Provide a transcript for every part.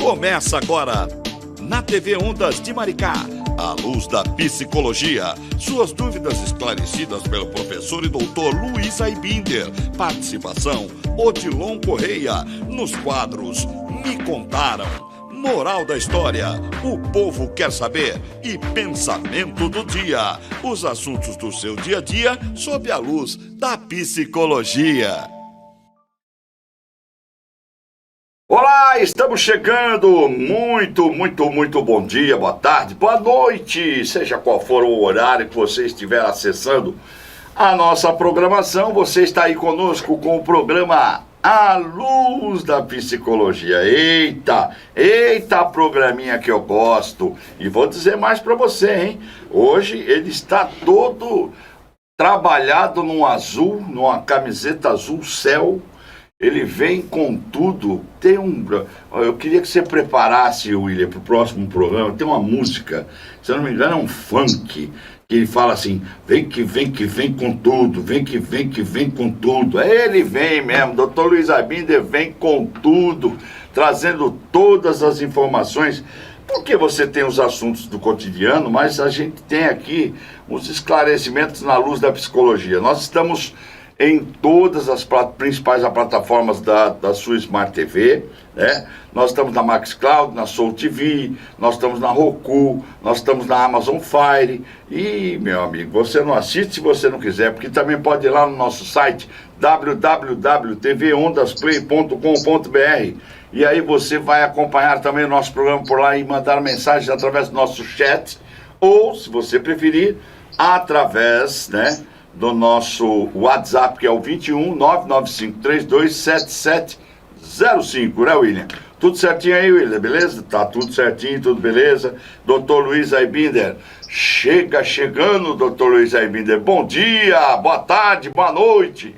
Começa agora, na TV Ondas de Maricá, a luz da psicologia. Suas dúvidas esclarecidas pelo professor e doutor Luiz Aibinder. Participação, Odilon Correia. Nos quadros, Me Contaram. Moral da história, o povo quer saber. E pensamento do dia, os assuntos do seu dia a dia sob a luz da psicologia. Olá, estamos chegando. Muito bom dia, boa tarde, boa noite, seja qual for o horário que você estiver acessando a nossa programação. Você está aí conosco com o programa A Luz da Psicologia. Eita, programinha que eu gosto. E vou dizer mais para você, hein? Hoje ele está todo trabalhado num azul, numa camiseta azul céu. Ele vem com tudo. Eu queria que você preparasse, William, para o próximo programa. Tem uma música, se eu não me engano, é um funk, que ele fala assim: vem que vem com tudo, vem que vem com tudo. Ele vem mesmo, Dr. Luiz Aibinder vem com tudo, trazendo todas as informações, porque você tem os assuntos do cotidiano, mas a gente tem aqui os esclarecimentos na luz da psicologia. Nós estamos em todas as principais plataformas da sua Smart TV, né? Nós estamos na Max Cloud, na Soul TV, nós estamos na Roku, nós estamos na Amazon Fire. E, meu amigo, você não assiste se você não quiser, porque também pode ir lá no nosso site www.tvondasplay.com.br, e aí você vai acompanhar também o nosso programa por lá e mandar mensagens através do nosso chat, ou, se você preferir, através, né, do nosso WhatsApp, que é o 21 99532 7705, né, William? Tudo certinho aí, William, beleza? Tá tudo certinho, tudo beleza. Dr. Luiz Aibinder, chegando, Dr. Luiz Aibinder. Bom dia, boa tarde, boa noite.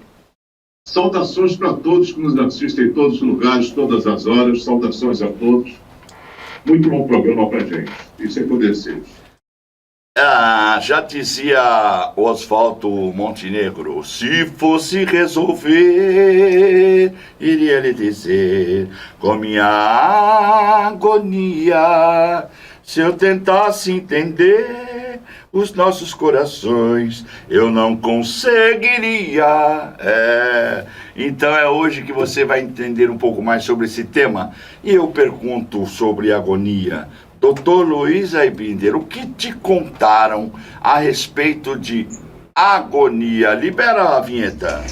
Saudações para todos que nos assistem em todos os lugares, todas as horas. Saudações a todos. Muito bom programa para gente. Isso é que eu desejo. Já dizia Oswaldo Montenegro: se fosse resolver, iria lhe dizer com minha agonia. Se eu tentasse entender os nossos corações, eu não conseguiria. Então é hoje que você vai entender um pouco mais sobre esse tema. E eu pergunto sobre agonia. Dr. Luiz Aibinder, o que te contaram a respeito de agonia? Libera a vinheta.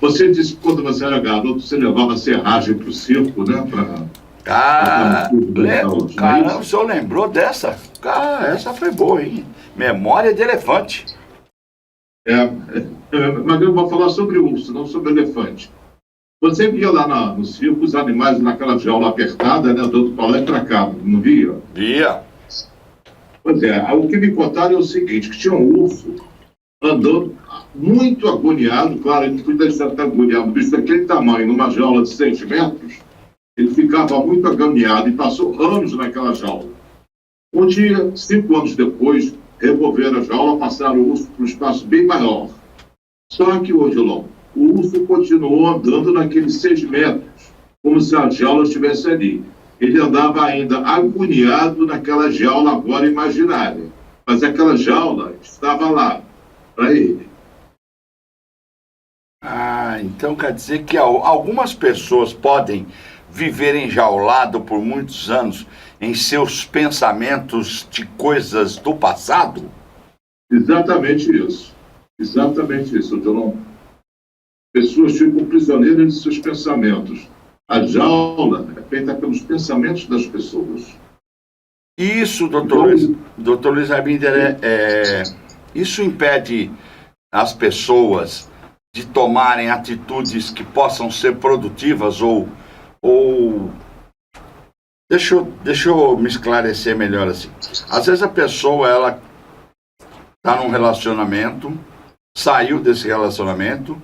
Você disse que quando você era garoto, você levava serragem para o circo, né? Caramba, o senhor lembrou dessa? Cara, essa foi boa, hein? Memória de elefante. Mas eu vou falar sobre urso, não sobre elefante. Você via lá no circo os animais naquela jaula apertada, né? Todo para lá e para cá, não via? Via. Pois é, o que me contaram é o seguinte, que tinha um urso andando muito agoniado, claro, ele não podia estar agoniado, um bicho daquele tamanho, numa jaula de 6 metros, ele ficava muito agoniado e passou anos naquela jaula. Um dia, 5 anos depois, removeram a jaula, passaram o urso para um espaço bem maior. Só que, Odilon, o urso continuou andando naqueles 6 metros, como se a jaula estivesse ali. Ele andava ainda agoniado naquela jaula agora imaginária, mas aquela jaula estava lá, para ele. Então quer dizer que algumas pessoas podem viver enjaulado por muitos anos em seus pensamentos de coisas do passado? Exatamente isso, Odilon. Pessoas ficam prisioneiras de seus pensamentos. A jaula é feita pelos pensamentos das pessoas. Isso, Dr. Luiz Aibinder, isso impede as pessoas de tomarem atitudes que possam ser produtivas ou... Deixa eu me esclarecer melhor assim. Às vezes a pessoa, ela está num relacionamento, saiu desse relacionamento,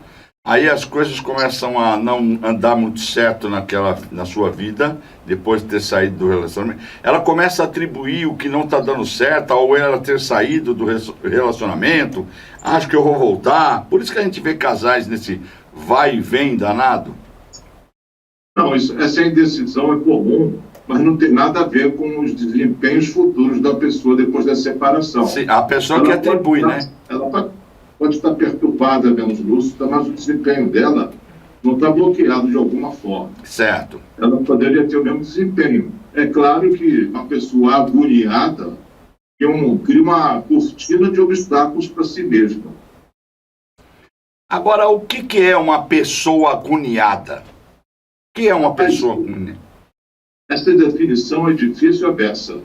aí as coisas começam a não andar muito certo na sua vida, depois de ter saído do relacionamento. Ela começa a atribuir o que não está dando certo, ou ela ter saído do relacionamento, acho que eu vou voltar. Por isso que a gente vê casais nesse vai e vem danado? Não, essa indecisão é comum, mas não tem nada a ver com os desempenhos futuros da pessoa depois da separação. Sim, a pessoa que atribui, né? Ela pode estar perturbada, menos lúcida, mas o desempenho dela não está bloqueado de alguma forma. Certo. Ela poderia ter o mesmo desempenho. É claro que uma pessoa agoniada cria uma cortina de obstáculos para si mesma. Agora, o que é uma pessoa agoniada? O que é uma pessoa agoniada? Essa definição é difícil e aberta.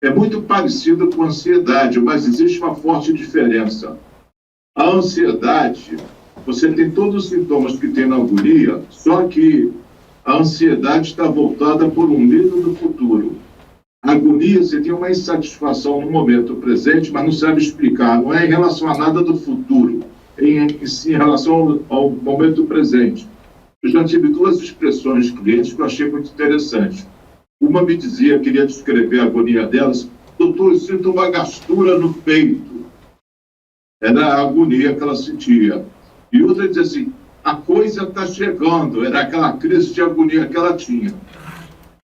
É muito parecida com a ansiedade, mas existe uma forte diferença. A ansiedade, você tem todos os sintomas que tem na agonia, só que a ansiedade está voltada por um medo do futuro. A agonia, você tem uma insatisfação no momento presente, mas não sabe explicar. Não é em relação a nada do futuro, em relação ao momento presente. Eu já tive duas expressões de clientes que eu achei muito interessantes. Uma me dizia, queria descrever a agonia delas: doutor, eu sinto uma gastura no peito. Era a agonia que ela sentia. E outra dizia assim: a coisa está chegando. Era aquela crise de agonia que ela tinha.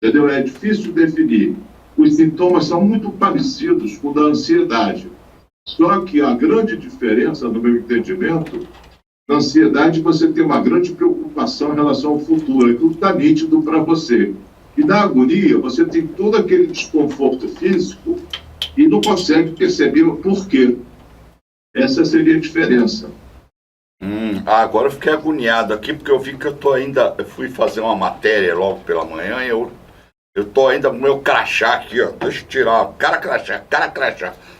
Entendeu? É difícil definir. Os sintomas são muito parecidos com o da ansiedade. Só que a grande diferença, no meu entendimento, na ansiedade você tem uma grande preocupação em relação ao futuro. Aquilo está nítido para você. E na agonia, você tem todo aquele desconforto físico e não consegue perceber o porquê. Essa seria a diferença. Agora eu fiquei agoniado aqui, porque eu vi que eu fui fazer uma matéria logo pela manhã e eu tô ainda com o meu crachá aqui, ó. Deixa eu tirar, cara crachá.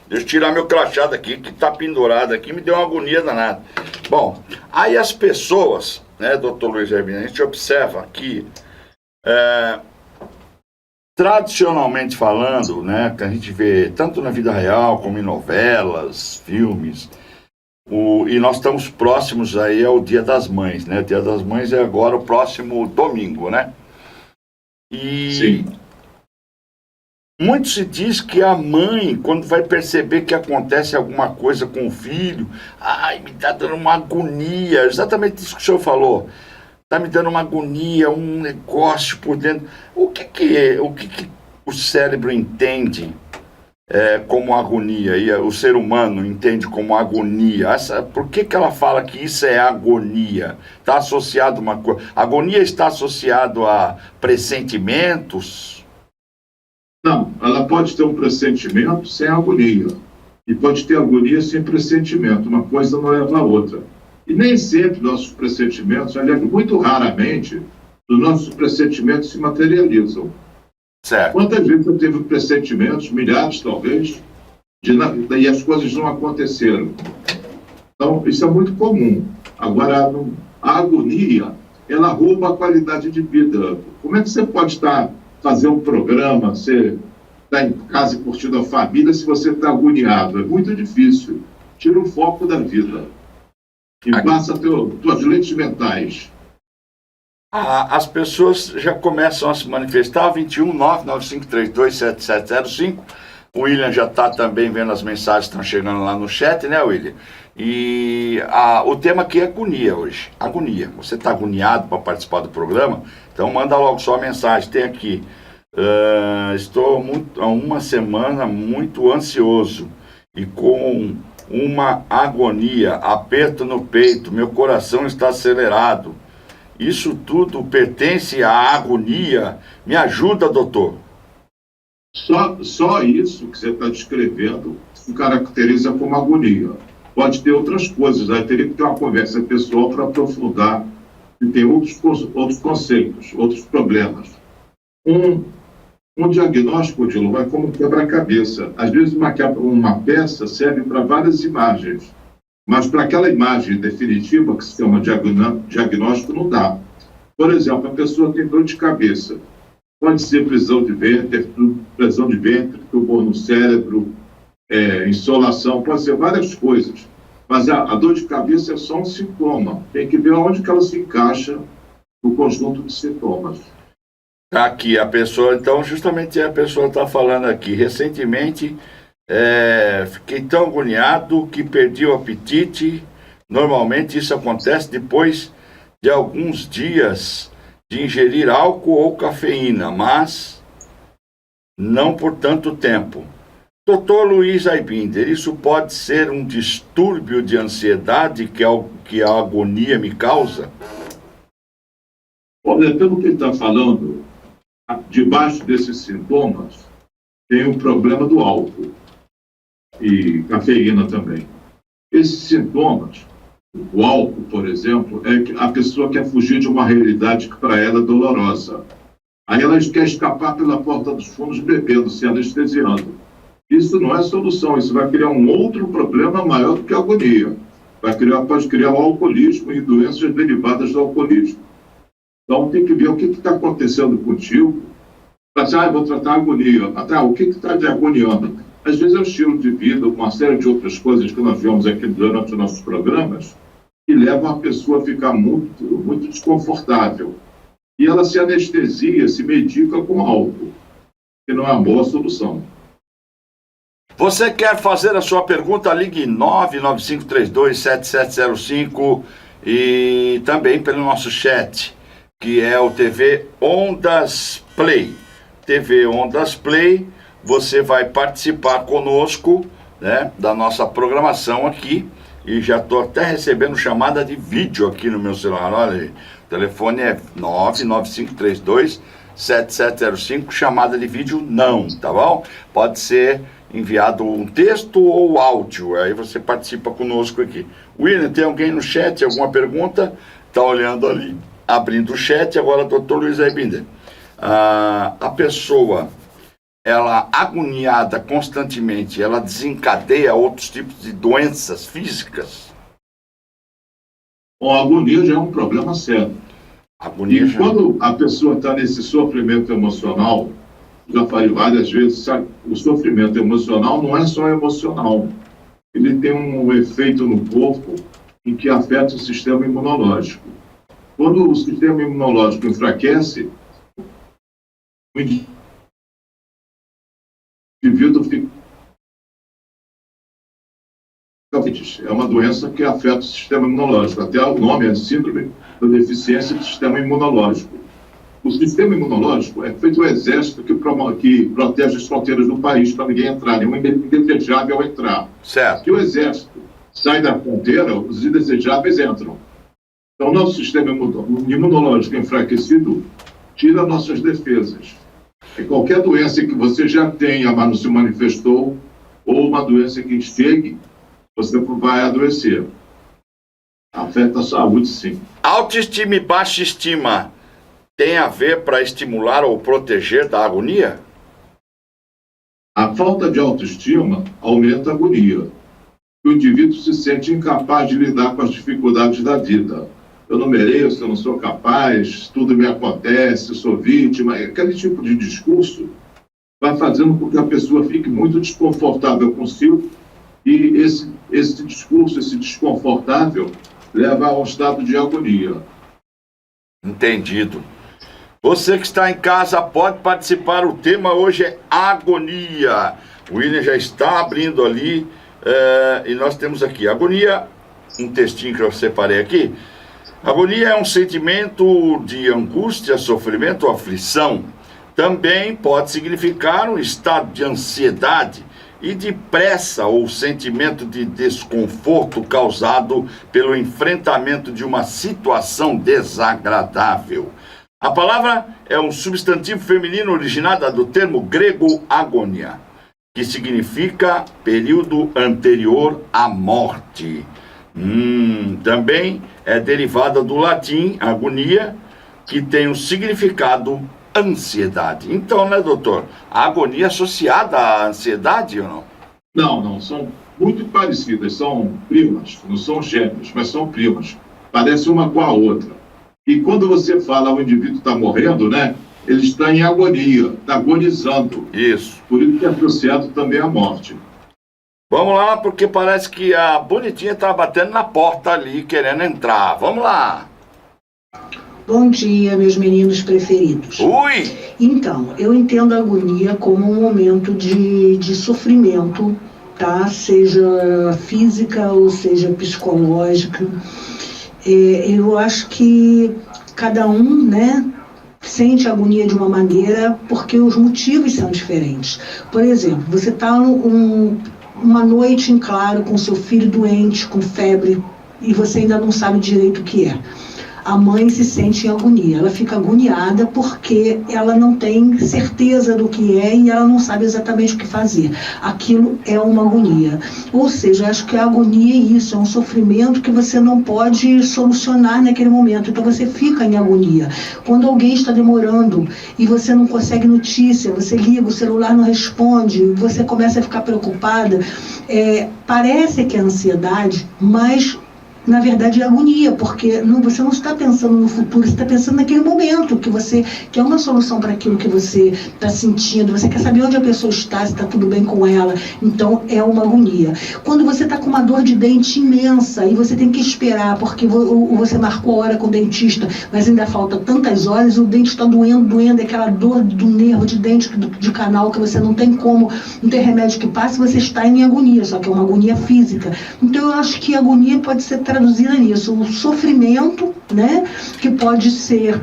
Deixa eu tirar meu crachá daqui, que tá pendurado aqui, me deu uma agonia danada. Bom, aí as pessoas, né, doutor Luiz Hermínio, a gente observa que, tradicionalmente falando, né, que a gente vê tanto na vida real como em novelas, filmes, e nós estamos próximos aí ao Dia das Mães, né? O Dia das Mães é agora o próximo domingo, né? E Sim. muito se diz que a mãe, quando vai perceber que acontece alguma coisa com o filho, me tá dando uma agonia, exatamente isso que o senhor falou, tá me dando uma agonia, um negócio por dentro. O que o cérebro entende como agonia, e o ser humano entende como agonia? Por que ela fala que isso é agonia? Está associado a uma coisa. Agonia está associado a pressentimentos? Não, ela pode ter um pressentimento sem agonia. E pode ter agonia sem pressentimento. Uma coisa não leva a outra. E nem sempre nossos pressentimentos, aliás, muito raramente, os nossos pressentimentos se materializam. Certo. Quantas vezes eu tive pressentimentos, milhares talvez, e as coisas não aconteceram? Então, isso é muito comum. Agora, a agonia, ela rouba a qualidade de vida. Como é que você pode fazer um programa, você está em casa e curtindo a família, se você está agoniado? É muito difícil. Tira o foco da vida. E passa a ter tuas lentes mentais. As pessoas já começam a se manifestar. 21995327705. O William já está também vendo as mensagens que estão chegando lá no chat, né, William? E o tema aqui é agonia hoje. Agonia. Você está agoniado para participar do programa? Então manda logo sua mensagem. Tem aqui: estou há uma semana muito ansioso e com uma agonia, aperto no peito, meu coração está acelerado. Isso tudo pertence à agonia? Me ajuda, doutor. Só isso que você está descrevendo se caracteriza como agonia. Pode ter outras coisas, aí teria que ter uma conversa pessoal para aprofundar, e tem outros conceitos, outros problemas. Um diagnóstico, Odilo, vai como quebra-cabeça. Às vezes uma peça serve para várias imagens, mas para aquela imagem definitiva, que se chama diagnóstico, não dá. Por exemplo, a pessoa tem dor de cabeça. Pode ser prisão de ventre, tumor no cérebro, insolação, pode ser várias coisas. Mas a dor de cabeça é só um sintoma. Tem que ver onde que ela se encaixa no conjunto de sintomas. Aqui, a pessoa, então, justamente a pessoa está falando aqui. Recentemente, fiquei tão agoniado que perdi o apetite. Normalmente isso acontece depois de alguns dias de ingerir álcool ou cafeína, mas não por tanto tempo. Dr. Luiz Aibinder, isso pode ser um distúrbio de ansiedade que a agonia me causa? Olha, pelo que ele está falando, debaixo desses sintomas tem o problema do álcool e cafeína também. Esses sintomas, o álcool, por exemplo, é que a pessoa quer fugir de uma realidade que para ela é dolorosa. Aí ela quer escapar pela porta dos fundos bebendo, se anestesiando. Isso não é solução, isso vai criar um outro problema maior do que a agonia. Pode criar o alcoolismo e doenças derivadas do alcoolismo. Então tem que ver o que está acontecendo contigo. Para dizer, eu vou tratar a agonia. O que está te agoniando? Às vezes é o estilo de vida, uma série de outras coisas que nós vemos aqui durante os nossos programas, que levam a pessoa a ficar muito, muito desconfortável. E ela se anestesia, se medica com álcool, que não é uma boa solução. Você quer fazer a sua pergunta? Ligue 995327705 e também pelo nosso chat, que é o TV Ondas Play. TV Ondas Play, você vai participar conosco, né, da nossa programação aqui, e já estou até recebendo chamada de vídeo aqui no meu celular. Olha, o telefone é 995327705, chamada de vídeo não, tá bom? Pode ser enviado um texto ou áudio, aí você participa conosco aqui. William, tem alguém no chat, alguma pergunta? Está olhando ali, abrindo o chat. Agora, doutor Luiz Aibinder, a pessoa, ela agoniada constantemente, ela desencadeia outros tipos de doenças físicas? A agonia já é um problema sério. Quando a pessoa está nesse sofrimento emocional, já falei várias vezes, sabe, o sofrimento emocional não é só emocional. Ele tem um efeito no corpo em que afeta o sistema imunológico. Quando o sistema imunológico enfraquece, o indivíduo fica... É uma doença que afeta o sistema imunológico. Até o nome é síndrome da deficiência do sistema imunológico. O sistema imunológico é feito um exército que protege as fronteiras do país para ninguém entrar, nenhum indesejável entrar. Certo. Se o exército sai da fronteira, os indesejáveis entram. Então, nosso sistema imunológico enfraquecido tira nossas defesas. E qualquer doença que você já tenha, mas não se manifestou, ou uma doença que chegue, você vai adoecer. Afeta a saúde, sim. Autoestima e baixa estima tem a ver para estimular ou proteger da agonia? A falta de autoestima aumenta a agonia. O indivíduo se sente incapaz de lidar com as dificuldades da vida. Eu não mereço, eu não sou capaz, tudo me acontece, sou vítima. Aquele tipo de discurso vai fazendo com que a pessoa fique muito desconfortável consigo, e esse discurso, esse desconfortável, leva a um estado de agonia. Entendido. Você que está em casa pode participar. O tema hoje é agonia. O William já está abrindo ali, e nós temos aqui agonia, um textinho que eu separei aqui. Agonia é um sentimento de angústia, sofrimento, aflição. Também pode significar um estado de ansiedade e de pressa ou sentimento de desconforto causado pelo enfrentamento de uma situação desagradável. A palavra é um substantivo feminino originado do termo grego agonia, que significa período anterior à morte. Também é derivada do latim agonia, que tem o significado ansiedade. Então, né, doutor? A agonia é associada à ansiedade ou não? Não, são muito parecidas, são primas, não são gêmeas, mas são primas. Parece uma com a outra. E quando você fala o indivíduo está morrendo, né? Ele está em agonia, está agonizando. Isso. Por isso que é associado também à morte. Vamos lá, porque parece que a bonitinha está batendo na porta ali, querendo entrar. Vamos lá. Bom dia, meus meninos preferidos. Ui! Então, eu entendo a agonia como um momento de sofrimento, tá? Seja física ou seja psicológica. Eu acho que cada um, né, sente a agonia de uma maneira porque os motivos são diferentes. Por exemplo, você está uma noite em claro com seu filho doente, com febre, e você ainda não sabe direito o que é. A mãe se sente em agonia, ela fica agoniada porque ela não tem certeza do que é e ela não sabe exatamente o que fazer. Aquilo é uma agonia. Ou seja, acho que a agonia é isso, é um sofrimento que você não pode solucionar naquele momento, então você fica em agonia. Quando alguém está demorando e você não consegue notícia, você liga, o celular não responde, você começa a ficar preocupada, parece que é ansiedade, mas na verdade é agonia, porque você não está pensando no futuro, você está pensando naquele momento que você quer uma solução para aquilo que você está sentindo, você quer saber onde a pessoa está, se está tudo bem com ela, então é uma agonia. Quando você está com uma dor de dente imensa e você tem que esperar, porque você marcou a hora com o dentista, mas ainda falta tantas horas, o dente está doendo, é aquela dor do nervo de dente, de canal, que você não tem como, não tem remédio que passe, você está em agonia, só que é uma agonia física. Então eu acho que a agonia pode ser traduzida nisso, o sofrimento, né, que pode ser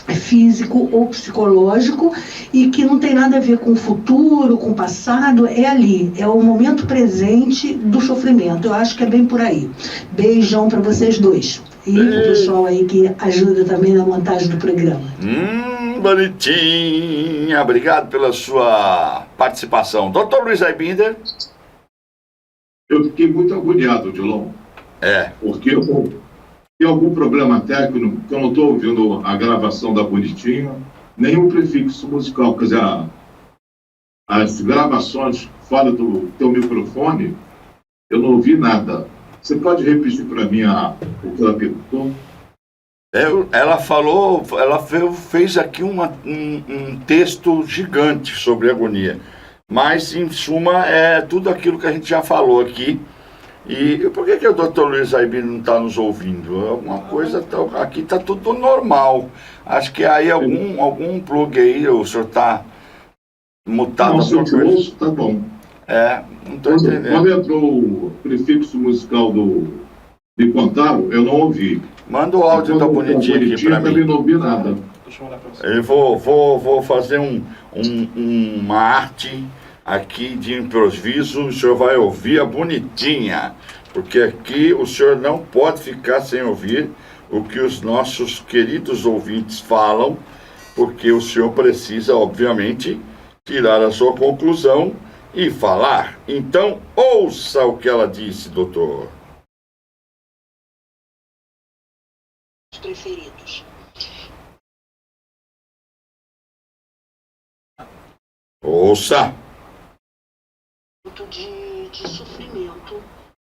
físico ou psicológico e que não tem nada a ver com o futuro, com o passado, é ali, é o momento presente do sofrimento. Eu acho que é bem por aí. Beijão para vocês dois. E pro pessoal aí que ajuda também na montagem do programa. Bonitinha, obrigado pela sua participação. Dr. Luiz Aibinder. Eu fiquei muito agoniado, Dilon. Porque eu tenho algum problema técnico, que eu não estou ouvindo a gravação da Bonitinha, nem o prefixo musical. Quer dizer, as gravações fora do teu microfone, eu não ouvi nada. Você pode repetir para mim o que ela perguntou? Ela falou, ela fez aqui um texto gigante sobre agonia. Mas, em suma, é tudo aquilo que a gente já falou aqui. E por que o Dr. Luiz Aibinder não está nos ouvindo? Alguma coisa, aqui está tudo normal. Acho que aí algum plug aí, o senhor está mutado. Não, se eu te ouço, tá bom. Não estou entendendo. Quando entrou o prefixo musical de Contaro, eu não ouvi. Manda o áudio da Bonitinha aqui para mim. Eu também não ouvi nada. Eu vou fazer uma arte aqui de improviso, o senhor vai ouvir a Bonitinha, porque aqui o senhor não pode ficar sem ouvir o que os nossos queridos ouvintes falam, porque o senhor precisa, obviamente, tirar a sua conclusão e falar. Então, ouça o que ela disse, doutor. Preferidos. Ouça. De sofrimento,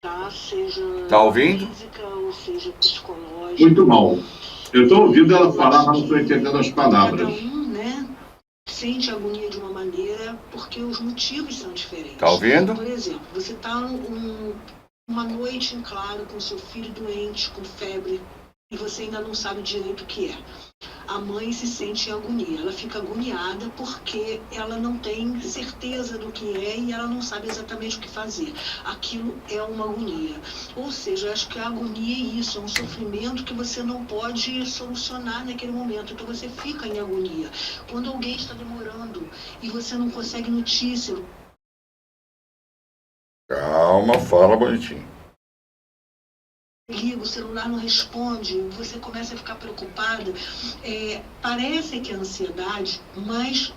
tá? Seja ouvindo? física ou seja psicológica. Muito mal. Eu estou ouvindo ela falar, mas não estou entendendo as palavras. Cada um, né, sente a agonia de uma maneira porque os motivos são diferentes. Tá ouvindo? Por exemplo, você está uma noite em claro com seu filho doente, com febre, e você ainda não sabe direito o que é. A mãe se sente em agonia, ela fica agoniada porque ela não tem certeza do que é e ela não sabe exatamente o que fazer. Aquilo é uma agonia. Ou seja, acho que a agonia é isso, é um sofrimento que você não pode solucionar naquele momento, então você fica em agonia. Quando alguém está demorando e você não consegue notícia... Calma, fala Bonitinho. Liga, o celular não responde, você começa a ficar preocupada. Parece que é ansiedade, mas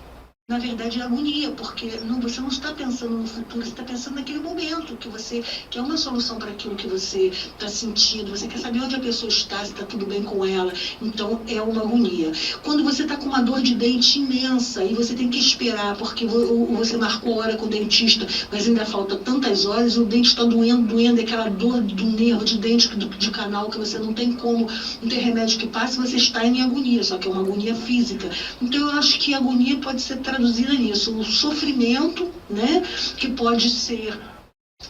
na verdade é agonia, porque você não está pensando no futuro, você está pensando naquele momento que você quer uma solução para aquilo que você está sentindo, você quer saber onde a pessoa está, se está tudo bem com ela, então é uma agonia. Quando você está com uma dor de dente imensa e você tem que esperar, porque você marcou a hora com o dentista, mas ainda falta tantas horas, o dente está doendo, aquela dor do nervo de dente, de canal, que você não tem como, não tem remédio que passe, você está em agonia, só que é uma agonia física. Então eu acho que a agonia pode ser traduzida nisso, o sofrimento, né, que pode ser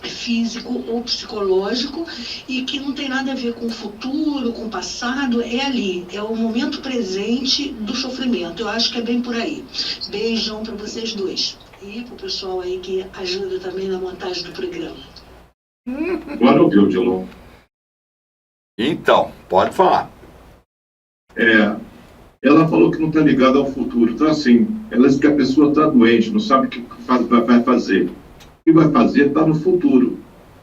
físico ou psicológico e que não tem nada a ver com o futuro, com o passado, é ali, é o momento presente do sofrimento. Eu acho que é bem por aí. Beijão para vocês dois e pro pessoal aí que ajuda também na montagem do programa. Agora ouviu, Dilon. Então, pode falar. Ela falou que não está ligada ao futuro. Então, assim, ela diz que a pessoa está doente, não sabe o que vai fazer. O que vai fazer está no futuro.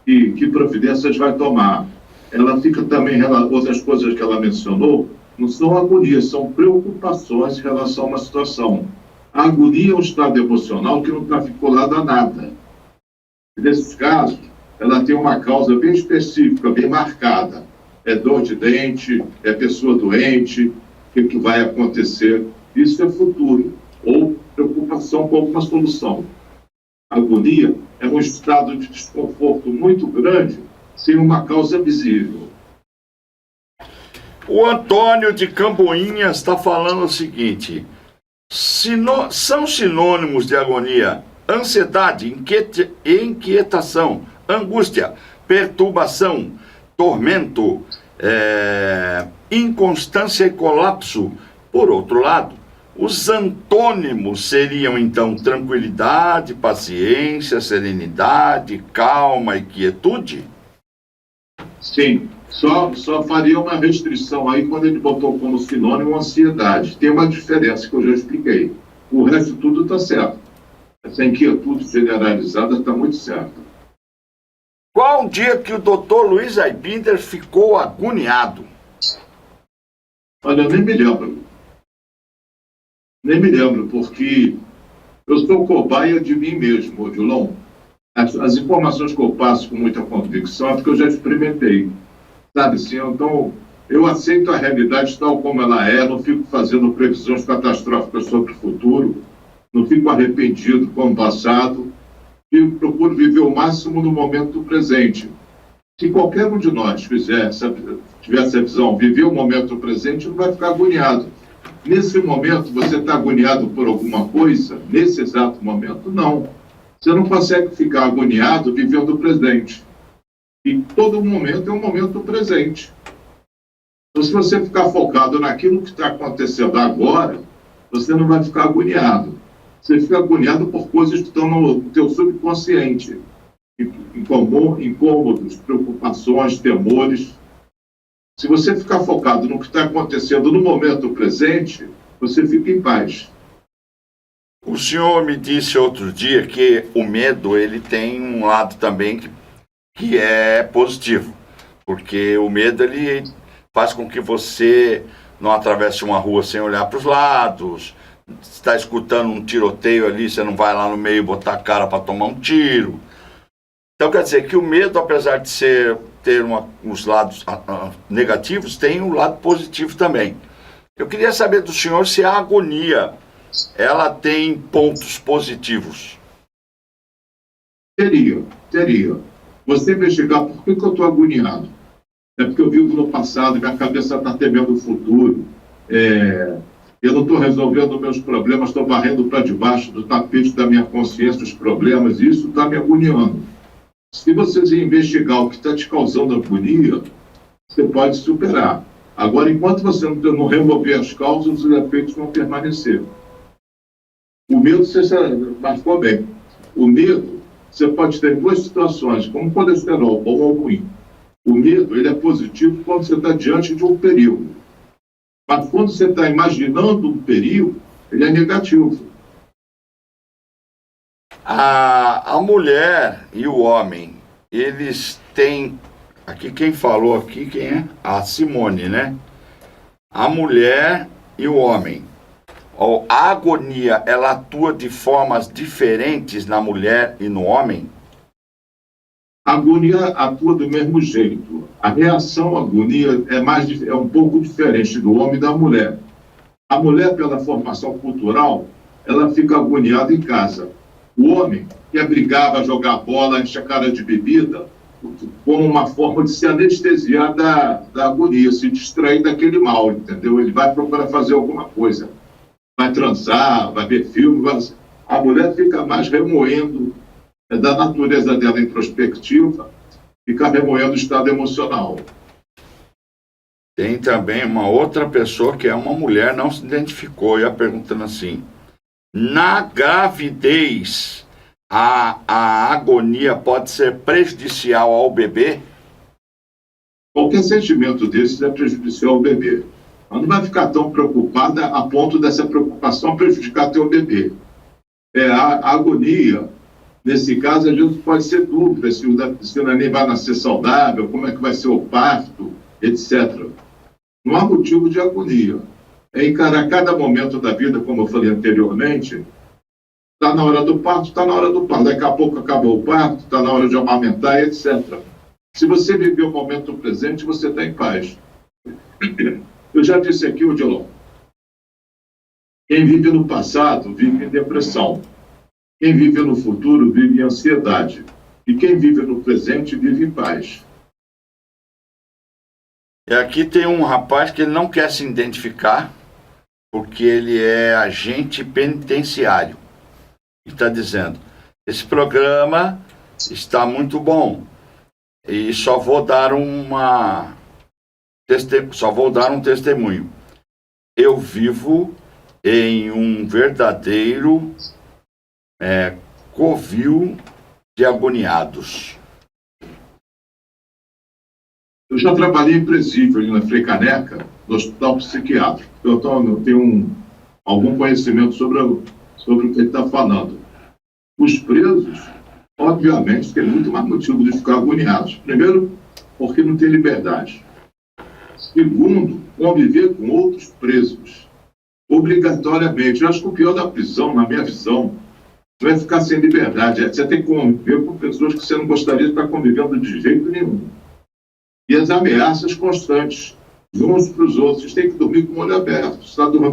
E que providências vai tomar. Ela fica também, outras coisas que ela mencionou, não são agonias, são preocupações em relação a uma situação. A agonia é um estado emocional que não está vinculado a nada. E nesses casos, ela tem uma causa bem específica, bem marcada. É dor de dente, é pessoa doente, o que vai acontecer. Isso é futuro, ou preocupação com alguma solução. A agonia é um estado de desconforto muito grande, sem uma causa visível. O Antônio de Camboinhas está falando o seguinte: são sinônimos de agonia ansiedade, inquietação, angústia, perturbação, tormento, inconstância e colapso. Por outro lado, os antônimos seriam, então, tranquilidade, paciência, serenidade, calma e quietude? Sim, só faria uma restrição aí quando ele botou como sinônimo ansiedade. Tem uma diferença que eu já expliquei. O resto tudo está certo. Essa inquietude generalizada está muito certa. Qual o dia que o Dr. Luiz Aibinder ficou agoniado? Olha, eu nem me lembro. Nem me lembro, porque eu sou cobaia de mim mesmo, Odilon. As informações que eu passo com muita convicção é porque eu já experimentei. Sabe assim, então eu aceito a realidade tal como ela é, não fico fazendo previsões catastróficas sobre o futuro, não fico arrependido com o passado, e procuro viver o máximo no momento presente. Se qualquer um de nós tivesse a visão, viver o momento presente, não vai ficar agoniado. Nesse momento, você está agoniado por alguma coisa? Nesse exato momento, não. Você não consegue ficar agoniado vivendo o presente. E todo momento é um momento presente. Então, se você ficar focado naquilo que está acontecendo agora, você não vai ficar agoniado. Você fica agoniado por coisas que estão no teu subconsciente. Incômodos, preocupações, temores. Se você ficar focado no que está acontecendo no momento presente, você fica em paz. O senhor me disse outro dia que o medo ele tem um lado também que é positivo, porque o medo ele faz com que você não atravesse uma rua sem olhar para os lados. Está escutando um tiroteio ali, você não vai lá no meio botar a cara para tomar um tiro. Então quer dizer que o medo, apesar de ter os lados negativos, tem um lado positivo também. Eu queria saber do senhor se a agonia ela tem pontos positivos. Teria. Você investigar por que eu estou agoniado. É porque eu vivo no passado, minha cabeça está temendo o futuro. Eu não estou resolvendo meus problemas, estou varrendo para debaixo do tapete da minha consciência os problemas, e isso está me agoniando. Se você investigar o que está te causando agonia, você pode superar. Agora, enquanto você não remover as causas, os efeitos vão permanecer. O medo, você marcou bem. O medo, você pode ter duas situações, como colesterol, bom ou ruim. O medo, ele é positivo quando você está diante de um perigo. Mas quando você está imaginando um perigo, ele é negativo. A mulher e o homem, eles têm... Aqui quem falou aqui, quem é? A Simone, né? A mulher e o homem. A agonia, ela atua de formas diferentes na mulher e no homem? A agonia atua do mesmo jeito. A reação à agonia é um pouco diferente do homem e da mulher. A mulher, pela formação cultural, ela fica agoniada em casa. O homem quer brigar, vai jogar bola, enche a cara de bebida, como uma forma de se anestesiar da agonia, se distrair daquele mal, entendeu? Ele vai procurar fazer alguma coisa. Vai transar, vai ver filme. A mulher fica mais remoendo, da natureza dela introspectiva, fica remoendo o estado emocional. Tem também uma outra pessoa que é uma mulher, não se identificou, e perguntando assim: na gravidez, a agonia pode ser prejudicial ao bebê? Qualquer sentimento desses é prejudicial ao bebê. Ela não vai ficar tão preocupada a ponto dessa preocupação prejudicar teu bebê. A agonia, nesse caso, a gente pode ser dúvida se o neném vai nascer saudável, como é que vai ser o parto, etc. Não há motivo de agonia. É encarar cada momento da vida, como eu falei anteriormente. Está na hora do parto, está na hora do parto. Daqui a pouco acabou o parto, está na hora de amamentar, etc. Se você viver o momento presente, você está em paz. Eu já disse aqui, Odilon, quem vive no passado vive em depressão. Quem vive no futuro vive em ansiedade. E quem vive no presente vive em paz. E aqui tem um rapaz que ele não quer se identificar, porque ele é agente penitenciário. E está dizendo, esse programa está muito bom. E só vou dar um testemunho. Eu vivo em um verdadeiro covil de agoniados. Eu já trabalhei em presídio ali na Frei Caneca, no hospital psiquiátrico. Eu tenho algum conhecimento sobre o que ele está falando. Os presos, obviamente, têm muito mais motivo de ficar agoniados. Primeiro, porque não tem liberdade. Segundo, conviver com outros presos, obrigatoriamente. Eu acho que o pior da prisão, na minha visão, não é ficar sem liberdade. Você tem que conviver com pessoas que você não gostaria de estar convivendo de jeito nenhum. E as ameaças constantes, uns para os outros. Vocês têm que dormir com o olho aberto. Se dormir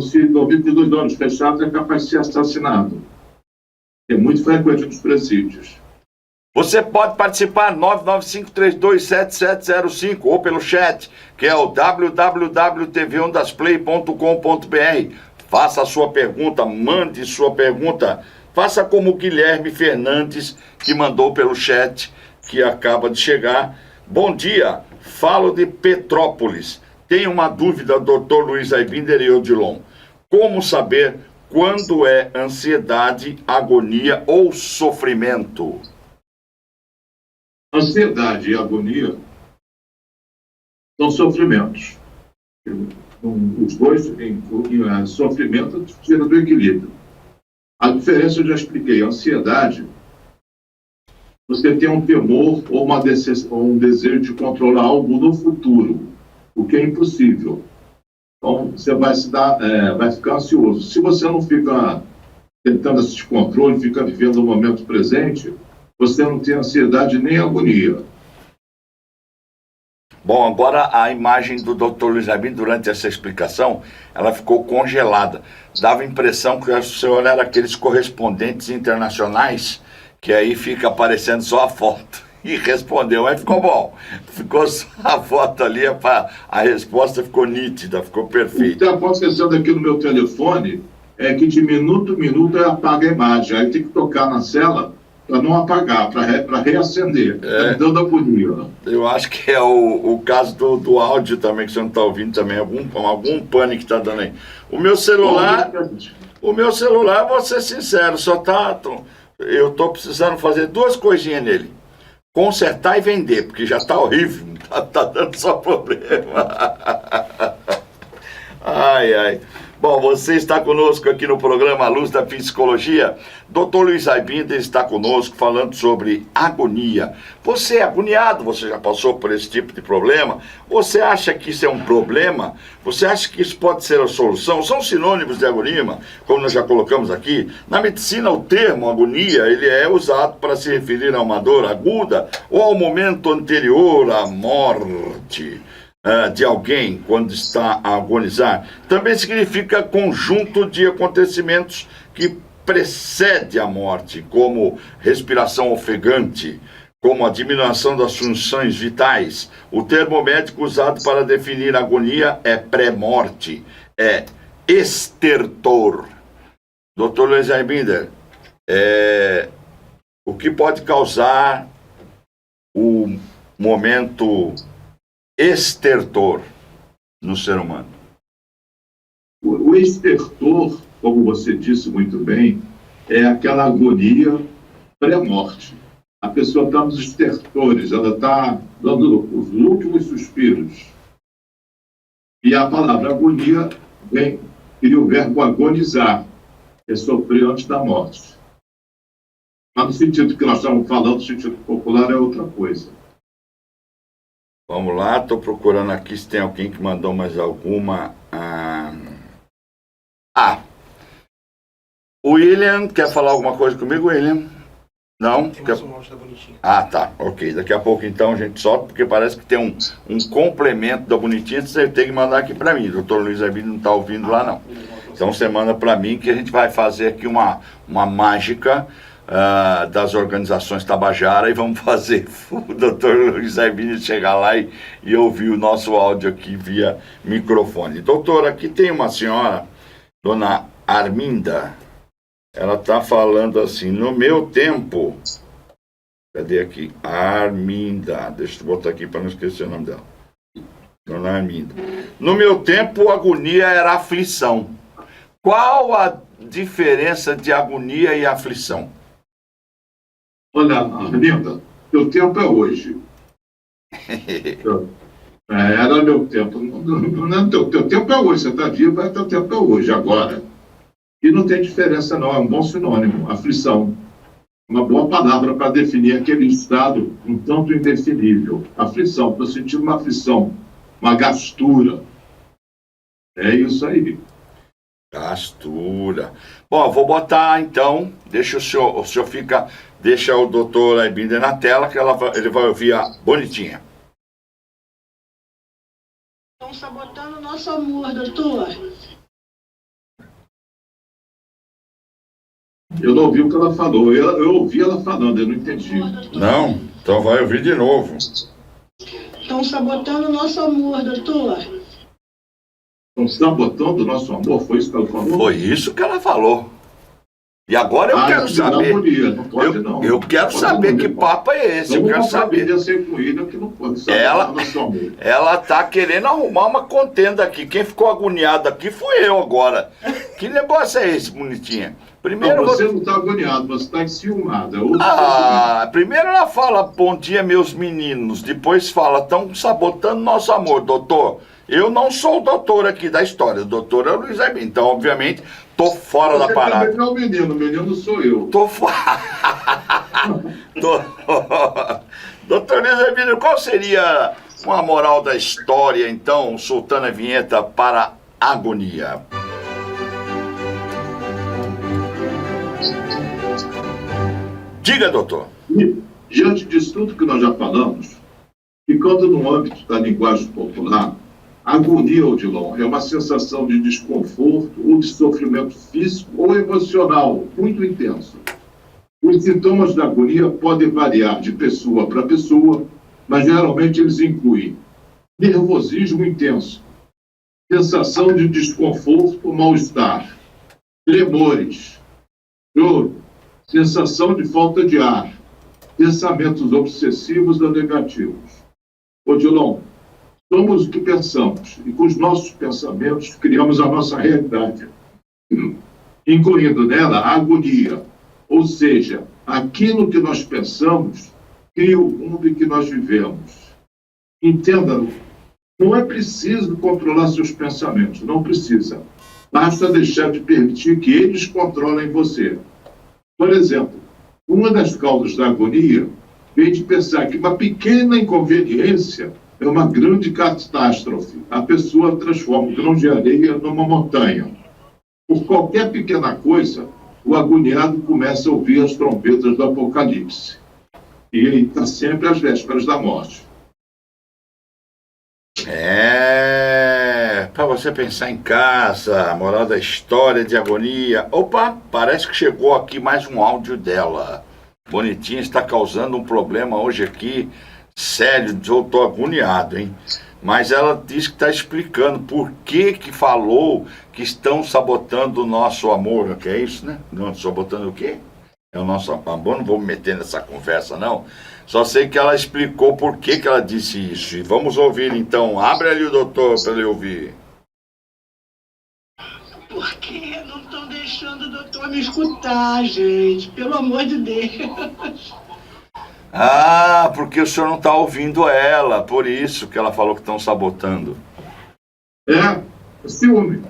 com os 2 olhos fechados, é capaz de ser assassinado. É muito frequente nos presídios. Você pode participar 995327705 ou pelo chat, que é o www.tvondasplay.com.br. Faça a sua pergunta, mande sua pergunta. Faça como o Guilherme Fernandes, que mandou pelo chat, que acaba de chegar. Bom dia, falo de Petrópolis. Tenho uma dúvida, doutor Luiz Aibinder e Odilon. Como saber quando é ansiedade, agonia ou sofrimento? Ansiedade e agonia são sofrimentos. Os dois, em sofrimento, tira do equilíbrio. A diferença eu já expliquei. A ansiedade, você tem um temor ou um desejo de controlar algo no futuro, o que é impossível. Então, você vai ficar ansioso. Se você não fica tentando esse controle, fica vivendo o momento presente, você não tem ansiedade nem agonia. Bom, agora a imagem do Dr. Luiz Aibinder, durante essa explicação, ela ficou congelada. Dava a impressão que o senhor era aqueles correspondentes internacionais, que aí fica aparecendo só a foto. E respondeu, mas ficou bom. Ficou só a foto ali, a resposta ficou nítida, ficou perfeita. O que está acontecendo aqui no meu telefone é que de minuto a minuto eu apago a imagem. Aí tem que tocar na cela para não apagar, para reacender. Está me dando agonia. Eu acho que é o caso do áudio também, que você não está ouvindo também. Algum pane que está dando aí. O meu celular, vou ser sincero, eu estou precisando fazer 2 coisinhas nele. Consertar e vender, porque já está horrível, tá dando só problema. Ai. Bom, você está conosco aqui no programa Luz da Psicologia. Dr. Luiz Aibinder está conosco falando sobre agonia. Você é agoniado? Você já passou por esse tipo de problema? Você acha que isso é um problema? Você acha que isso pode ser a solução? São sinônimos de agonia, como nós já colocamos aqui. Na medicina, o termo agonia, ele é usado para se referir a uma dor aguda ou ao momento anterior à morte de alguém quando está a agonizar. Também significa conjunto de acontecimentos que precede a morte, como respiração ofegante, como a diminuição das funções vitais. O termo médico usado para definir a agonia é pré-morte, é estertor. Dr. Luiz Aibinder, o que pode causar o momento estertor no ser humano? O estertor, como você disse muito bem, é aquela agonia pré-morte. A pessoa está nos estertores, ela está dando os últimos suspiros. E a palavra agonia vem, seria o verbo agonizar, que é sofrer antes da morte. Mas no sentido que nós estamos falando, no sentido popular, é outra coisa. Vamos lá, estou procurando aqui se tem alguém que mandou mais alguma. O William, quer falar alguma coisa comigo, William? Não? Ah, tá, ok. Daqui a pouco então a gente solta, porque parece que tem um complemento da Bonitinha, você tem que mandar aqui para mim. O doutor Luiz Albino não está ouvindo lá, não. Então você manda para mim que a gente vai fazer aqui uma mágica das organizações Tabajara e vamos fazer o doutor Luiz Albino chegar lá e ouvir o nosso áudio aqui via microfone. Doutor, aqui tem uma senhora, dona Arminda. Ela está falando assim, no meu tempo... Cadê aqui? Arminda. Deixa eu botar aqui para não esquecer o nome dela. Dona Arminda. No meu tempo, agonia era aflição. Qual a diferença de agonia e aflição? Olha, Arminda, teu tempo é hoje. Era meu tempo. Não, teu tempo é hoje. Você está vivo, teu tempo é hoje, agora. E não tem diferença não, é um bom sinônimo, aflição. Uma boa palavra para definir aquele estado um tanto indefinível. Aflição, estou sentindo uma aflição, uma gastura. É isso aí. Gastura. Bom, vou botar então, deixa o doutor Arminda na tela, que ele vai ouvir a Bonitinha. Estão sabotando o nosso amor, doutor. Eu não ouvi o que ela falou. Eu ouvi ela falando, eu não entendi. Não? Então vai ouvir de novo. Estão sabotando o nosso amor, doutor. Estão sabotando o nosso amor? Foi isso que ela falou? Foi isso que ela falou. E agora eu quero saber. Não pode, não. Eu quero saber que papo é esse. Eu quero saber. Que não pode Ela tá querendo arrumar uma contenda aqui. Quem ficou agoniado aqui fui eu agora. Que negócio é esse, Bonitinha? Primeiro não, você não está agoniado, você está enciumada. Primeiro ela fala, bom dia, meus meninos. Depois fala, estão sabotando nosso amor, doutor. Eu não sou o doutor aqui da história. O doutor é o Luiz Albino. Então, obviamente, tô fora da parada. Você não é o menino sou eu. Tô fora. Doutor Luiz Albino, qual seria uma moral da história, então, soltando a vinheta para agonia? Diga, doutor. Diante disso tudo que nós já falamos, ficando no âmbito da linguagem popular, a agonia, Odilon, é uma sensação de desconforto ou de sofrimento físico ou emocional muito intenso. Os sintomas da agonia podem variar de pessoa para pessoa, mas geralmente eles incluem nervosismo intenso, sensação de desconforto ou mal-estar, tremores, choro, sensação de falta de ar, pensamentos obsessivos ou negativos. Odilon, somos o que pensamos e com os nossos pensamentos criamos a nossa realidade, incluindo nela a agonia, ou seja, aquilo que nós pensamos cria o mundo em que nós vivemos. Entenda, não é preciso controlar seus pensamentos, não precisa. Basta deixar de permitir que eles controlem você. Por exemplo, uma das causas da agonia vem de pensar que uma pequena inconveniência é uma grande catástrofe. A pessoa transforma um grão de areia numa montanha. Por qualquer pequena coisa, o agoniado começa a ouvir as trombetas do Apocalipse. E ele está sempre às vésperas da morte. Para você pensar em casa, a moral da história de agonia. Opa, parece que chegou aqui mais um áudio dela. Bonitinha, está causando um problema hoje aqui, sério, eu estou agoniado, hein? Mas ela diz que está explicando por que falou que estão sabotando o nosso amor, que é isso, né? Não, sabotando o quê? É o nosso amor, não vou me meter nessa conversa, não. Só sei que ela explicou por que ela disse isso. E vamos ouvir, então. Abre ali o doutor para ele ouvir. Por que não estão deixando o doutor me escutar, gente? Pelo amor de Deus. Ah, porque o senhor não está ouvindo ela, por isso que ela falou que estão sabotando. Ciúme.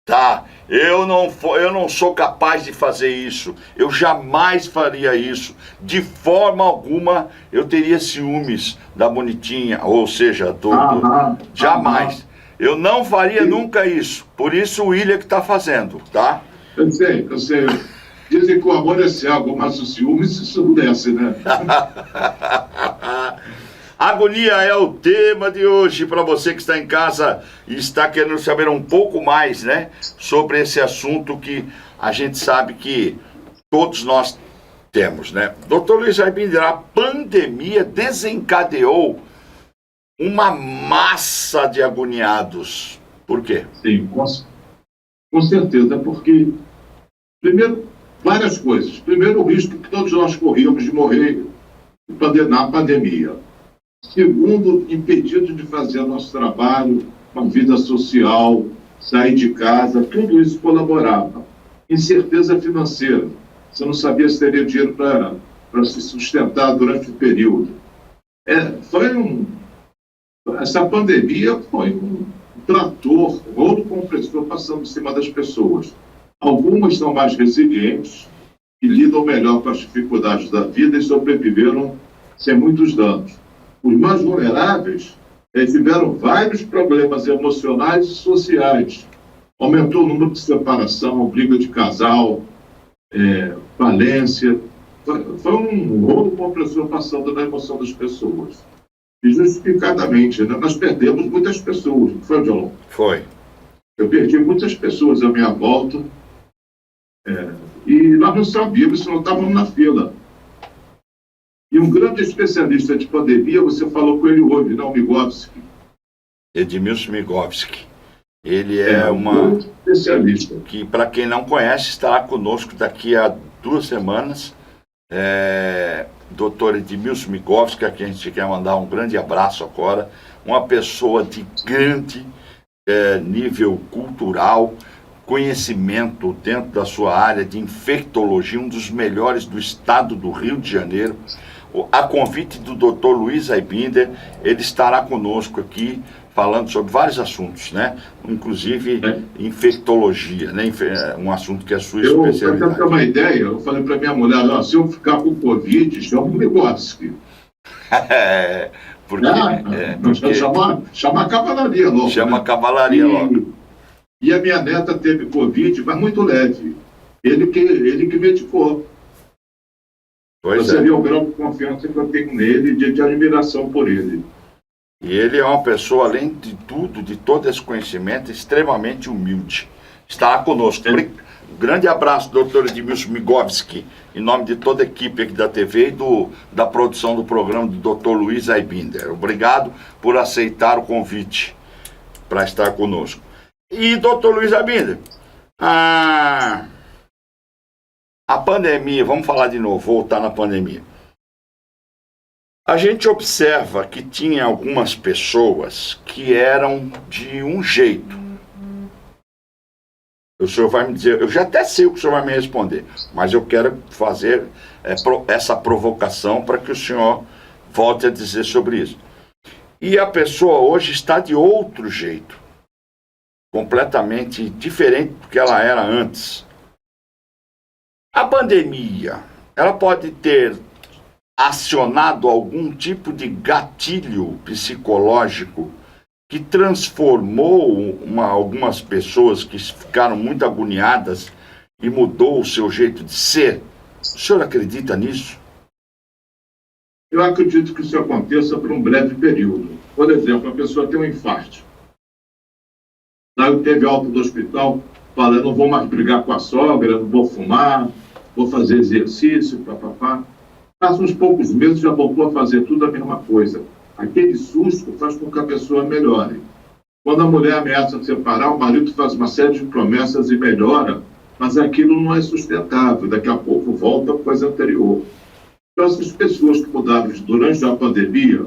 Tá, eu não sou capaz de fazer isso. Eu jamais faria isso. De forma alguma eu teria ciúmes da Bonitinha, ou seja, jamais. Eu não faria nunca isso. Por isso o William que está fazendo, tá? Eu sei. Dizem que o amor é cego, mas o ciúme se escurece, né? Agonia é o tema de hoje para você que está em casa e está querendo saber um pouco mais, né, sobre esse assunto que a gente sabe que todos nós temos, né? Doutor Luiz Aibinder, a pandemia desencadeou uma massa de agoniados. Por quê? Sim, com certeza, porque, primeiro, várias coisas. Primeiro, o risco que todos nós corríamos de morrer na pandemia. Segundo, impedido de fazer nosso trabalho, uma vida social, sair de casa, tudo isso colaborava. Incerteza financeira. Você não sabia se teria dinheiro para se sustentar durante o período. Essa pandemia foi um trator, um rolo compressor passando em cima das pessoas. Algumas são mais resilientes e lidam melhor com as dificuldades da vida e sobreviveram sem muitos danos. Os mais vulneráveis tiveram vários problemas emocionais e sociais. Aumentou o número de separação, briga de casal, falência. Foi um rolo compressor passando na emoção das pessoas. E justificadamente, né? Nós perdemos muitas pessoas, não foi, John? Foi. Eu perdi muitas pessoas à minha volta e nós não sabíamos, se não estávamos na fila. E um grande especialista de pandemia, você falou com ele hoje, não, Migovski. Edmilson Migovski. Ele é uma especialista. Que, para quem não conhece, estará conosco daqui a 2 semanas. Dr. Edmilson Migovski, a quem a gente quer mandar um grande abraço agora. Uma pessoa de grande nível cultural, conhecimento dentro da sua área de infectologia, um dos melhores do estado do Rio de Janeiro. A convite do Dr. Luiz Aibinder, ele estará conosco aqui falando sobre vários assuntos, né? Inclusive infectologia, né? Um assunto que é a sua especialidade. Para ter uma ideia, eu falei para minha mulher, se eu ficar com Covid, chama o Migovski. Porque chama a cavalaria logo. Chama a cavalaria logo. E a minha neta teve Covid, mas muito leve. Ele que medicou. Você vê o grau de confiança que eu tenho nele e de admiração por ele. E ele é uma pessoa, além de tudo, de todo esse conhecimento, extremamente humilde. Estará conosco. Um grande abraço, doutor Edmilson Migovski, em nome de toda a equipe aqui da TV e da produção do programa do doutor Luiz Aibinder. Obrigado por aceitar o convite para estar conosco. E, doutor Luiz Aibinder, a pandemia, vamos falar de novo, voltar na pandemia. A gente observa que tinha algumas pessoas que eram de um jeito. O senhor vai me dizer, eu já até sei o que o senhor vai me responder, mas eu quero fazer essa provocação para que o senhor volte a dizer sobre isso. E a pessoa hoje está de outro jeito, completamente diferente do que ela era antes. A pandemia, ela pode ter acionado algum tipo de gatilho psicológico que transformou algumas pessoas que ficaram muito agoniadas e mudou o seu jeito de ser? O senhor acredita nisso? Eu acredito que isso aconteça por um breve período. Por exemplo, a pessoa tem um infarto. Teve alta do hospital, fala, não vou mais brigar com a sogra, não vou fumar, vou fazer exercício, papapá. Passa uns poucos meses, já voltou a fazer tudo a mesma coisa. Aquele susto faz com que a pessoa melhore. Quando a mulher ameaça separar, o marido faz uma série de promessas e melhora, mas aquilo não é sustentável. Daqui a pouco volta a coisa anterior. Então, essas pessoas que mudaram durante a pandemia,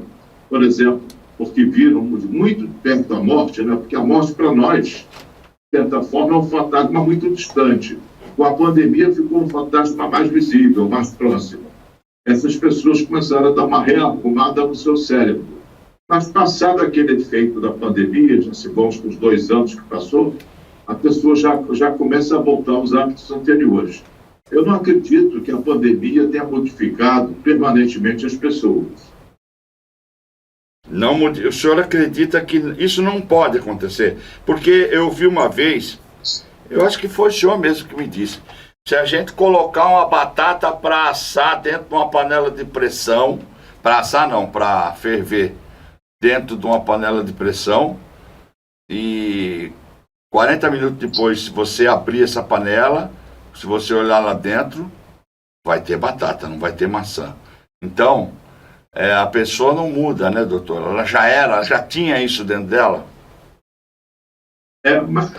por exemplo, porque viram muito perto da morte, né? Porque a morte para nós, de certa forma, é um fantasma muito distante. com a pandemia ficou um fantasma mais visível, mais próximo. Essas pessoas começaram a dar uma rearrumada no seu cérebro. Mas passado aquele efeito da pandemia, já se vão com os 2 anos que passou, a pessoa já começa a voltar aos hábitos anteriores. Eu não acredito que a pandemia tenha modificado permanentemente as pessoas. Não, o senhor acredita que isso não pode acontecer? Porque eu vi uma vez, eu acho que foi o senhor mesmo que me disse, se a gente colocar uma batata para assar dentro de uma panela de pressão, para assar não, para ferver dentro de uma panela de pressão, e 40 minutos depois, se você abrir essa panela, se você olhar lá dentro, vai ter batata, não vai ter maçã. Então, a pessoa não muda, né, doutor? Ela já tinha isso dentro dela?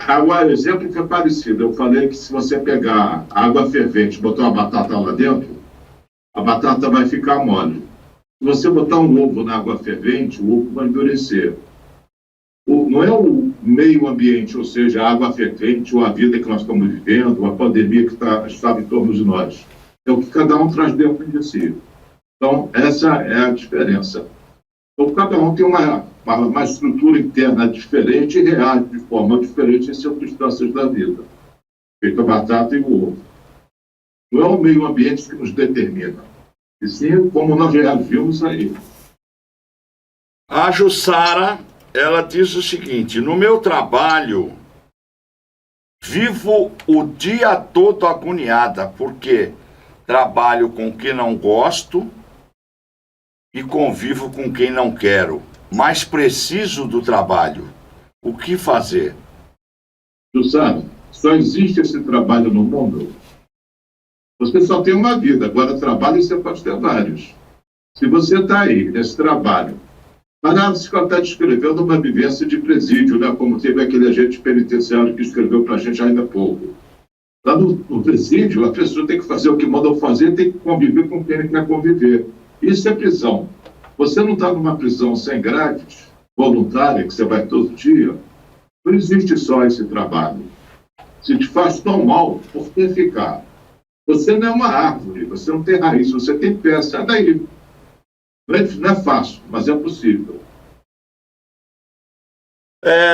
Agora, o exemplo foi parecido. Eu falei que se você pegar água fervente e botar uma batata lá dentro, a batata vai ficar mole. Se você botar um ovo na água fervente, o ovo vai endurecer. Não é o meio ambiente, ou seja, a água fervente, ou a vida que nós estamos vivendo, ou a pandemia que está em torno de nós. É o que cada um traz dentro de si. Então, essa é a diferença. Então, cada um tem uma estrutura interna diferente e reage de forma diferente em circunstâncias da vida. Feito a batata e o ovo. Não é o meio ambiente que nos determina, e sim como nós reagimos a ele. A Jussara, ela diz o seguinte: no meu trabalho, vivo o dia todo agoniada, porque trabalho com quem não gosto e convivo com quem não quero, mas preciso do trabalho. O que fazer? Jussara, só existe esse trabalho no mundo. Você só tem uma vida, agora trabalho você pode ter vários. Se você está aí, nesse trabalho, parece que ela está descrevendo uma vivência de presídio, né? Como teve aquele agente penitenciário que escreveu para a gente ainda há pouco. Lá no presídio, a pessoa tem que fazer o que mandam fazer, tem que conviver com quem quer conviver. Isso é prisão. Você não está numa prisão sem grades, voluntária, que você vai todo dia. Não existe só esse trabalho. Se te faz tão mal, por que ficar? Você não é uma árvore, você não tem raiz, você tem pé, sai daí. Não é fácil, mas é possível.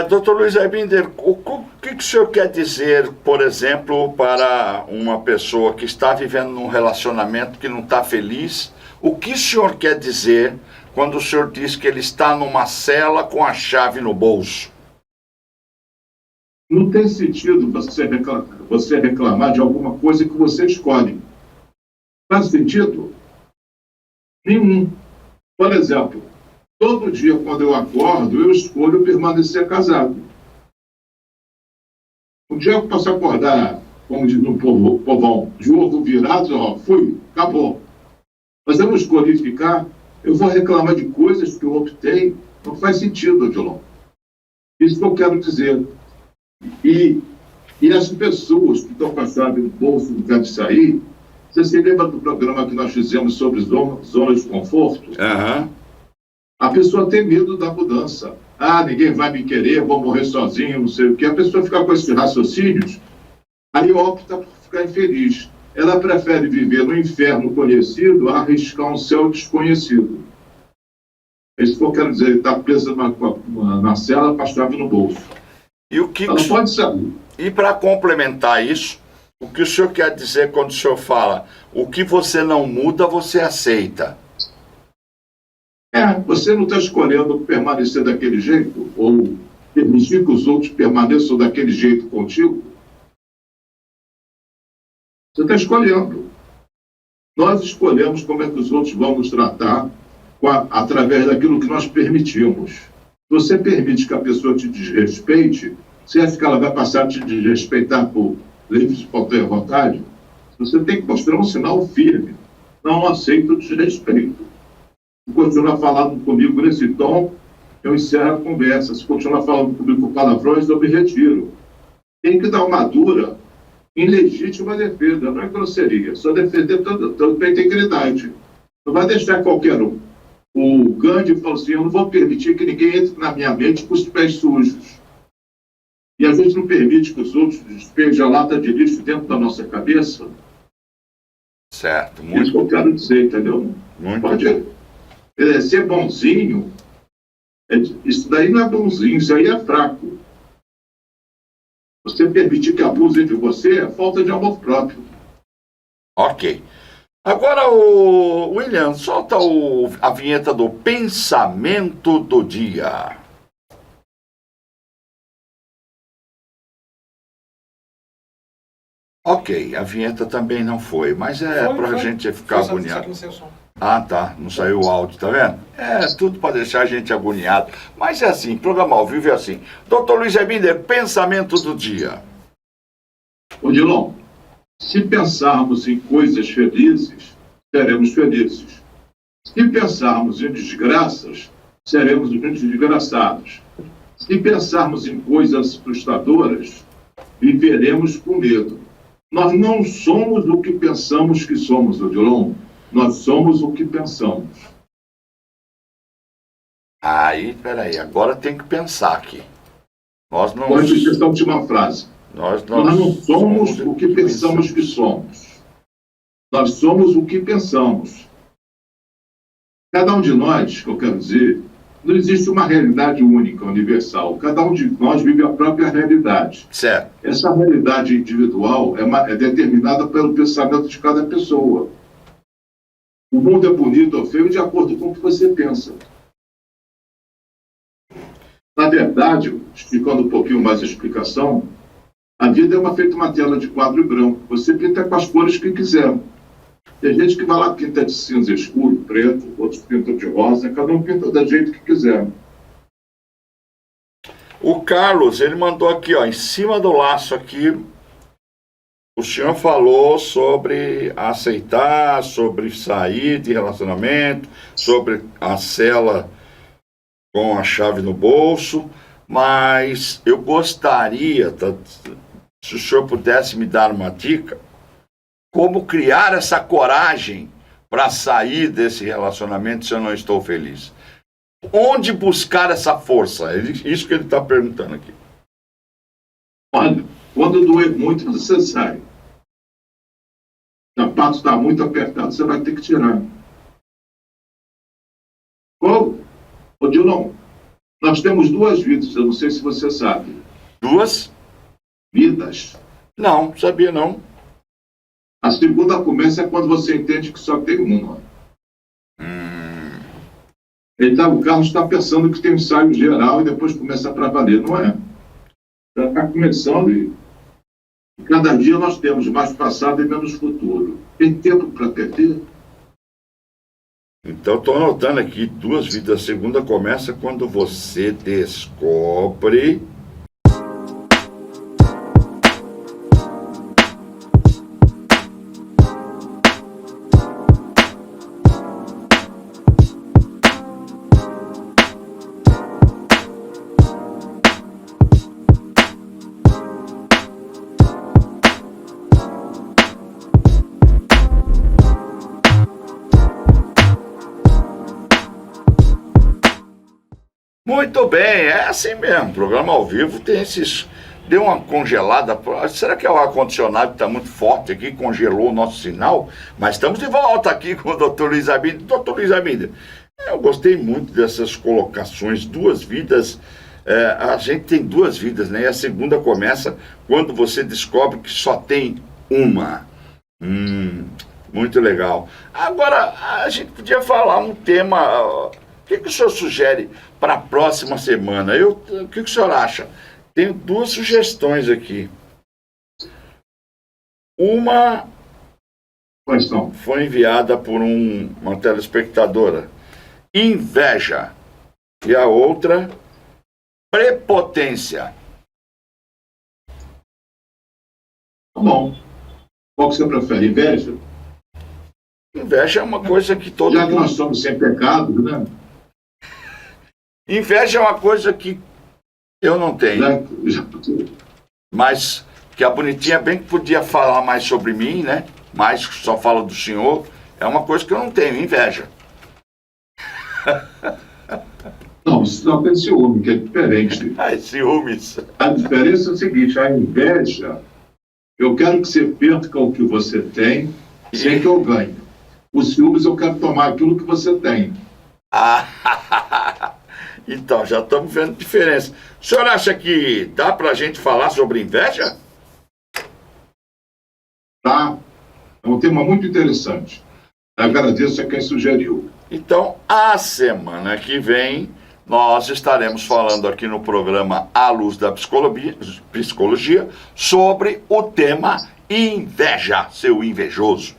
Doutor Luiz Arbinder, o que o senhor quer dizer, por exemplo, para uma pessoa que está vivendo num relacionamento que não está feliz? O que o senhor quer dizer quando o senhor diz que ele está numa cela com a chave no bolso? Não tem sentido você reclamar de alguma coisa que você escolhe. Faz sentido? Nenhum. Por exemplo, todo dia quando eu acordo, eu escolho permanecer casado. Um dia eu posso acordar, como diz no povão, de ovo virado, fui, acabou. Mas eu não escolhi ficar, eu vou reclamar de coisas que eu optei, não faz sentido, Odilon. Isso que eu quero dizer. E as pessoas que estão com a chave no bolso, não querem sair, você se lembra do programa que nós fizemos sobre zonas de conforto? Uhum. A pessoa tem medo da mudança. Ninguém vai me querer, vou morrer sozinho, não sei o quê. A pessoa fica com esses raciocínios, aí opta por ficar infeliz. Ela prefere viver no inferno conhecido a arriscar um céu desconhecido. É isso que eu quero dizer. Ele está preso na cela com a chave no bolso. E o que ela pode saber. E para complementar isso, o que o senhor quer dizer quando o senhor fala o que você não muda, você aceita? Você não está escolhendo permanecer daquele jeito ou permitir que os outros permaneçam daquele jeito contigo? Você está escolhendo. Nós escolhemos como é que os outros vão nos tratar através daquilo que nós permitimos. Se você permite que a pessoa te desrespeite, você acha que ela vai passar a te desrespeitar por livre de espontânea vontade? Você tem que mostrar um sinal firme. Não aceito o desrespeito. Se continuar falando comigo nesse tom, eu encerro a conversa. Se continuar falando comigo com palavrões, eu me retiro. Tem que dar uma dura em legítima defesa, não é grosseria. Só defender todo com integridade. Não vai deixar qualquer um. O Gandhi falou assim: eu não vou permitir que ninguém entre na minha mente com os pés sujos. E a gente não permite que os outros despejem a lata de lixo dentro da nossa cabeça. Certo, Isso que eu quero dizer, entendeu? muito Pode bom. ser bonzinho, isso daí não é bonzinho, isso aí é fraco. Você permitir que abusem de você é falta de amor próprio. Ok. Agora, o William, solta a vinheta do pensamento do dia. Ok, a vinheta também não foi, mas é pra gente ficar agoniado. Ah, tá, não saiu o áudio, tá vendo? É, tudo para deixar a gente agoniado. Mas é assim, programa ao vivo é assim. Doutor Luiz Ebinder, pensamento do dia. Odilon, se pensarmos em coisas felizes, seremos felizes. Se pensarmos em desgraças, seremos desgraçados. Se pensarmos em coisas frustradoras, viveremos com medo. Nós não somos o que pensamos que somos, Odilon. Nós somos o que pensamos. Aí, peraí, agora tem que pensar aqui. Nós não... Pode ser essa última frase. Nós não somos o que pensamos que somos. Nós somos o que pensamos. Cada um de nós, que eu quero dizer, não existe uma realidade única, universal. Cada um de nós vive a própria realidade. Certo. Essa realidade individual é determinada pelo pensamento de cada pessoa. O mundo é bonito ou feio de acordo com o que você pensa. Na verdade, explicando um pouquinho mais a explicação, a vida é feita uma tela de quadro branco. Você pinta com as cores que quiser. Tem gente que vai lá pinta de cinza escuro, preto, outros pintam de rosa, cada um pinta do jeito que quiser. O Carlos, ele mandou aqui, ó, em cima do laço aqui, o senhor falou sobre aceitar, sobre sair de relacionamento, sobre a cela com a chave no bolso, mas eu gostaria, se o senhor pudesse me dar uma dica, como criar essa coragem para sair desse relacionamento se eu não estou feliz. Onde buscar essa força? Isso que ele está perguntando aqui. Olha, quando doer muito, você sai. O sapato está muito apertado, você vai ter que tirar. Odilon, nós temos 2 vidas, eu não sei se você sabe. 2 vidas? Não, sabia não. A segunda começa é quando você entende que só tem uma. Então, o Carlos está pensando que tem um ensaio geral e depois começa para valer. Não é. Já está começando e cada dia nós temos mais passado e menos futuro. Tem tempo para perder? Então, estou anotando aqui 2 vidas. A segunda começa quando você descobre... Muito bem, é assim mesmo. Programa ao vivo tem esses... Deu uma congelada. Será que é o ar-condicionado que está muito forte aqui, congelou o nosso sinal? Mas estamos de volta aqui com o Dr. Luiz Ebinder. Dr. Luiz Ebinder, eu gostei muito dessas colocações. 2 vidas. A gente tem 2 vidas, né? E a segunda começa quando você descobre que só tem uma. Muito legal. Agora, a gente podia falar um tema... O que o senhor sugere para a próxima semana? O que o senhor acha? Tenho 2 sugestões aqui. Uma foi enviada por uma telespectadora. Inveja. E a outra, prepotência. Tá bom. Qual que você prefere? Inveja? Inveja é uma coisa que todo mundo... Já que nós somos sem pecado, né? Inveja é uma coisa que eu não tenho. Mas que a bonitinha bem que podia falar mais sobre mim, né? Mas só fala do senhor. É uma coisa que eu não tenho, inveja. Não, isso não tem ciúme, que é diferente. Ai, ciúmes. A diferença é o seguinte, a inveja, eu quero que você perca o que você tem, sem que eu ganhe. Os ciúmes, eu quero tomar aquilo que você tem. Então, já estamos vendo diferença. O senhor acha que dá pra gente falar sobre inveja? Tá? É um tema muito interessante. Agradeço a quem sugeriu. Então, a semana que vem, nós estaremos falando aqui no programa À Luz da Psicologia sobre o tema inveja, seu invejoso.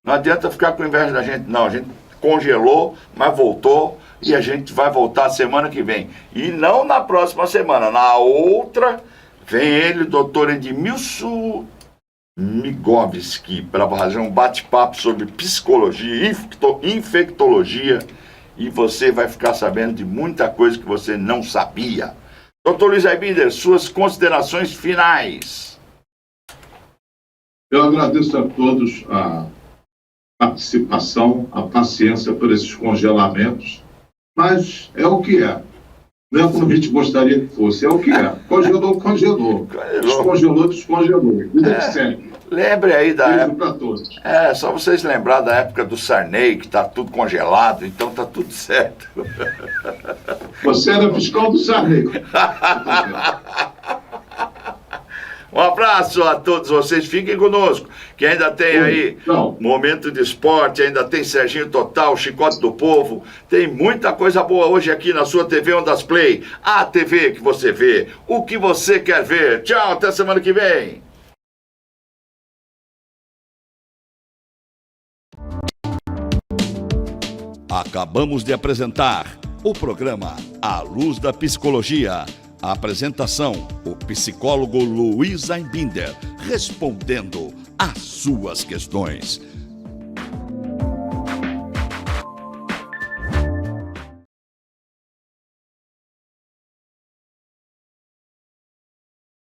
Não adianta ficar com inveja da gente, não. A gente congelou, mas voltou e a gente vai voltar semana que vem. E não na próxima semana, na outra, vem ele, doutor Edmilson Migovski, para fazer um bate-papo sobre psicologia, infectologia, e você vai ficar sabendo de muita coisa que você não sabia. Dr. Luiz Aibinder, suas considerações finais. Eu agradeço a todos a participação, a paciência por esses congelamentos, mas é o que é. Não é como a gente gostaria que fosse, é o que é. Congelou, congelou. Descongelou, descongelou. Vida que segue. Lembre aí da Beijo época. para todos. Só vocês lembrar da época do Sarney, que tá tudo congelado, então tá tudo certo. Você era fiscal do Sarney. Um abraço a todos vocês, fiquem conosco, que ainda tem aí Momento de Esporte, ainda tem Serginho Total, Chicote do Povo, tem muita coisa boa hoje aqui na sua TV Ondas Play, a TV que você vê, o que você quer ver. Tchau, até semana que vem. Acabamos de apresentar o programa À Luz da Psicologia. A apresentação, o psicólogo Luiz Aibinder, respondendo às suas questões.